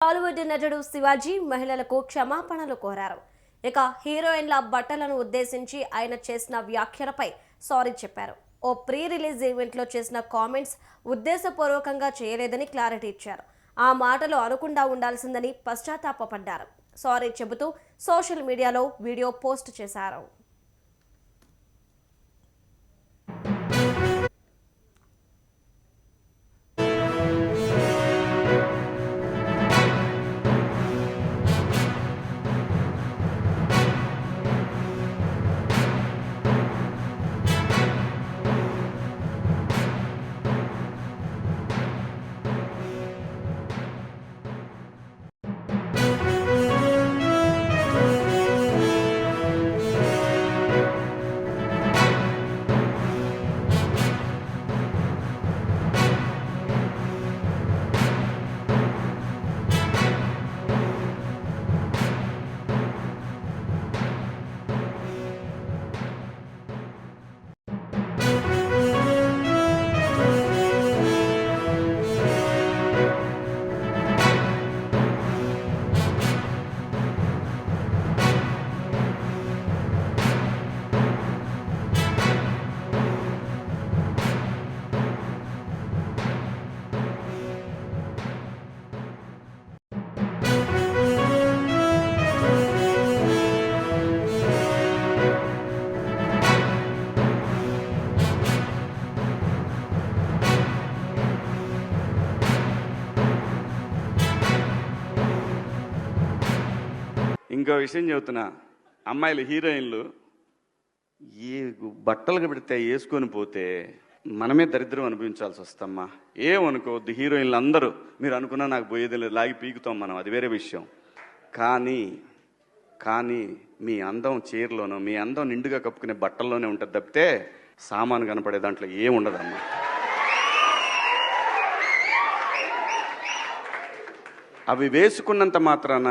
టాలీవుడ్ నటుడు శివాజీ మహిళలకు క్షమాపణలు కోరారు. ఇక హీరోయిన్ల బట్టలను ఉద్దేశించి ఆయన చేసిన వ్యాఖ్యలపై సారీ చెప్పారు. ఓ ప్రీ రిలీజ్ ఈవెంట్లో చేసిన కామెంట్స్ ఉద్దేశపూర్వకంగా చేయలేదని క్లారిటీ ఇచ్చారు. ఆ మాటలు అనకుండా ఉండాల్సిందని పశ్చాత్తాపపడ్డారు. సారీ చెబుతూ సోషల్ మీడియాలో వీడియో పోస్ట్ చేశారు. ఇంకో విషయం చెబుతున్నా, అమ్మాయిలు హీరోయిన్లు ఏ బట్టలు పెడితే వేసుకొని పోతే మనమే దరిద్రం అనుభవించాల్సి వస్తమ్మా. ఏమనుకోవద్దు, హీరోయిన్లు అందరూ మీరు అనుకున్నా నాకు పోయేది లేదు, లాగి పీకుతాం మనం, అది వేరే విషయం. కానీ మీ అందం చీరలోనో మీ అందం నిండుగా కప్పుకునే బట్టల్లోనే ఉంటుంది తప్పితే సామాను కనపడే దాంట్లో ఏముండదమ్మా. అవి వేసుకున్నంత మాత్రాన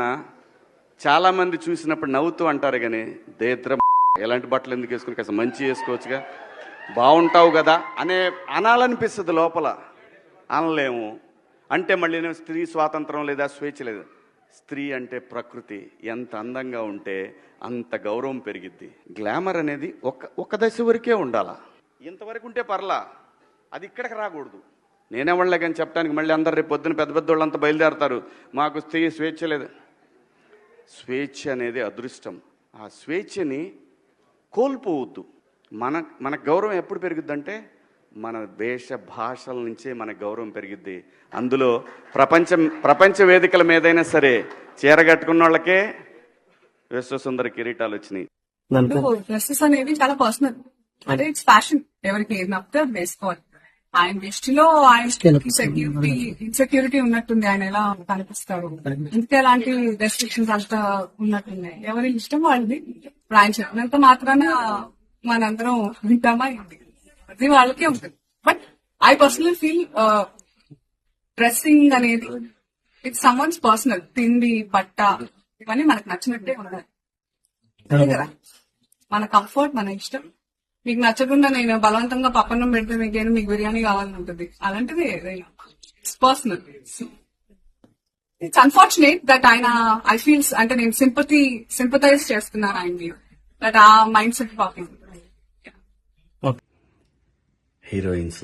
చాలామంది చూసినప్పుడు నవ్వుతూ అంటారు, కానీ దరిద్రం ఎలాంటి బట్టలు ఎందుకు వేసుకుని కాస్త మంచి వేసుకోవచ్చుగా, బాగుంటావు కదా అనాలనిపిస్తుంది లోపల. అనలేము. అంటే మళ్ళీ స్త్రీ స్వాతంత్రం లేదా స్వేచ్ఛ లేదు. స్త్రీ అంటే ప్రకృతి, ఎంత అందంగా ఉంటే అంత గౌరవం పెరిగిద్ది. గ్లామర్ అనేది ఒక దశ వరకే ఉండాలా, ఇంతవరకు ఉంటే పర్లా, అది ఇక్కడికి రాకూడదు. నేనేవాళ్ళే కానీ చెప్పడానికి మళ్ళీ అందరు రేపు పొద్దున పెద్ద పెద్ద వాళ్ళంతా బయలుదేరతారు, మాకు స్త్రీ స్వేచ్ఛ లేదు. స్వేచ్ఛ అనేది అదృష్టం. ఆ స్వేచ్ఛని కోల్పోవద్దు. మన గౌరవం ఎప్పుడు పెరుగుద్దంటే మన వేష భాషల నుంచే మన గౌరవం పెరిగిద్ది. అందులో ప్రపంచ వేదికల మీదైనా సరే చీర కట్టుకున్న వాళ్ళకే విశ్వసుందర కిరీటాలు వచ్చినాయి. డ్రెస్సెస్ అనేది చాలా పర్సనల్, అంటే ఇట్స్ ఫ్యాషన్, ఎవరికి ఏది నప్పితే అది వేసుకోవాలి. ఆయన దృష్టిలో ఆయన ఇన్సెక్యూరిటీ ఉన్నట్టుంది, ఆయన ఎలా కనిపిస్తారు, ఇందుకే అలాంటి రెస్ట్రిక్షన్స్ అంతా ఉన్నట్టున్నాయి. ఎవరి ఇష్టం వాళ్ళది. ఇప్పుడు ఆయన చెప్పినంత మాత్రాన మనందరం వింటామా, అది వాళ్ళకే ఉంటుంది. But I personal feel dressing అనేది ఇట్స్ సమ్వన్స్ పర్సనల్. తిండి, బట్ట ఇవన్నీ మనకు నచ్చినట్టే ఉండాలి కదా. మన కంఫర్ట్, మన ఇష్టం. మీకు నచ్చకుండా నేను బలవంతంగా పప్పన్నం పెడితే మీకు బిర్యానీ కావాలని ఉంటుంది, అలాంటిది ఏదైనా it's personal. It's unfortunate that ఆయన ఐ ఫీల్స్ అంటే నేను సింపథైజ్ చేస్తున్నాను ఆయన దట్ ఆ మైండ్ సెట్ పాపింగ్. హీరోయిన్స్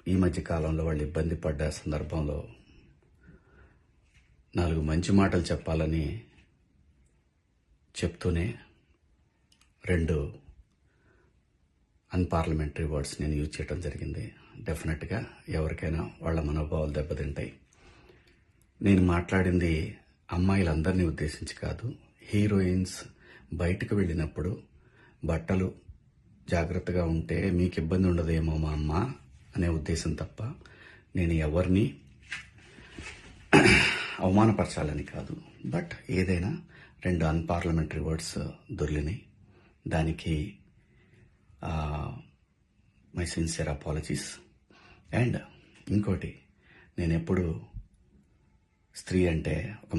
ఈ మధ్య కాలంలో వాళ్ళు ఇబ్బంది పడ్డ సందర్భంలో 4 మంచి మాటలు చెప్పాలని చెప్తూనే 2 అన్పార్లమెంటరీ వర్డ్స్ నేను యూజ్ చేయడం జరిగింది. డెఫినెట్గా ఎవరికైనా వాళ్ళ మనోభావాలు దెబ్బతింటాయి. నేను మాట్లాడింది అమ్మాయిలందరినీ ఉద్దేశించి కాదు. హీరోయిన్స్ బయటకు వెళ్ళినప్పుడు బట్టలు జాగ్రత్తగా ఉంటే మీకు ఇబ్బంది ఉండదేమో మా అమ్మ అనే ఉద్దేశం తప్ప నేను ఎవరిని అవమానపరచాలని కాదు. బట్ ఏదైనా 2 అన్పార్లమెంటరీ వర్డ్స్ దొర్లినాయి. దానికి మై సిన్సియర్ అపాలజీస్. అండ్ ఇంకోటి, నేను ఎప్పుడు స్త్రీ అంటే ఒక